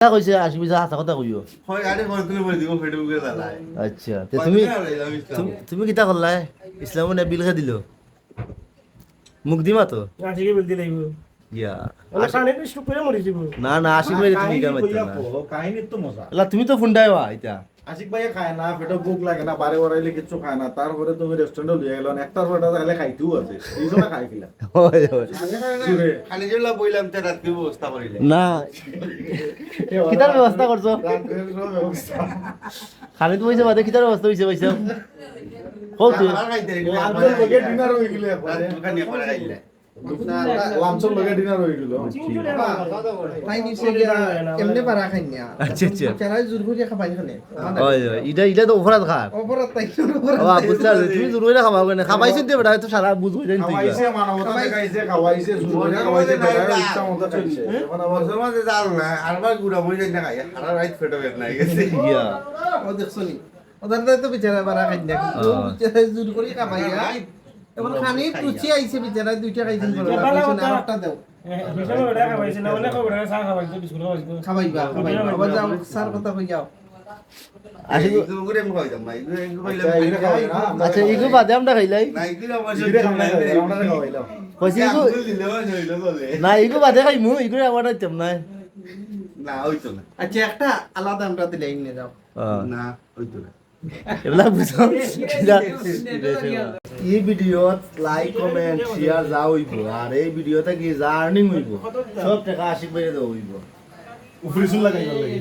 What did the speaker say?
কইছে আশিক ভাই হাসা কথা কইও হয় আরে করতে বলে দিব ফেসবুকে দালাই আচ্ছা তে তুমি কিতা করলা ইসলামে না বিল খা দিল মুখ দিমা তো আশিকে বলতে লাগব ইয়া ওলা কানে তো স্ট্রোক করে মরে যাব না না আশিক ভাই তুমি কেন মারতে না কাহিনী তো মজা এলা তুমি তো ফুন্ডাইবা এটা আশিক ভাইয়া খায় না পেটে ভুক লাগে না বারে বারাইলে কিছু খায় না তারপরে তুমি রেস্টুরেন্টে লিয়ে গেল একটার পর তাহলে খাইতেও আছে এই জন্য খাই কিলা হয় হয় খালি যেলা বইলাম তে রাত কি ব্যবস্থা করিলে না কিতার ব্যবস্থা করছো খালি তো পয়সা বাদে কিতার ব্যবস্থা হইছে পয়সা হোক তুই আর খাইতে আঙ্কেল লগে ডিনার হয়ে গেল রাত দোকানে পড়ে খাইলে লাঞ্চের লগে ডিনার হয়ে গেল কেমনে পারা খাই না আচ্ছা আচ্ছা কেরাই জোর করে খাবাই খানে হয় হয় এটা তো অপরাধ খা অপরাধ তাই বাবা বুঝতে পারছি তুমি জোর করে খাবা কেন খাবাইছেন তো বেটা তো সারা বুঝবই জানি তুই খাওয়াইছে মানবতা দেখাইছে খাওয়াইছে জুড়ে খাওয়াইছে বেটা ইচ্ছা মতো চলছে মানে বছর মাঝে যাও না আরবার গুড়া মই যাই না খাই সারা রাত পেটে বেদ নাই গেছে ইয়া ও দেখছো নি ওদের তো বিচারা পারা খাই না বিচারা জোর করে খাবাইয়া এবার খানি কুচি আইছে বিচারা দুইটা খাইছেন বড় আরেকটা দাও হিসাবে ওটা খাওয়াইছে না বলে খবর চা খাওয়াইছে বিস্কুট খাওয়াইছে খাবাইবা আবার যাও স্যার কথা কই যাও আশিক এগুলো করে আমি খাইতাম না এগুলো কইলাম আচ্ছা ইগো বাদে আমরা খাইলাই না এগুলো আমার জিরে খাওয়া আমরা খাওয়াইলাম কইছি ইগো দিলে হইলো বলে না ইগো বাদে খাইমু ইগো আবার আইতাম না না হইতো না আচ্ছা একটা আলাদা আমরা দিলে নিয়ে যাও না হইতো না এগুলা বুঝো এই ভিডিও লাইক কমেন্ট শেয়ার যা হইব আর এই ভিডিওতে কি যা আর্নিং হইব সব টাকা আশিক ভাইরে দেওয়া হইব উফরিসুল লাগাই গেল হয়।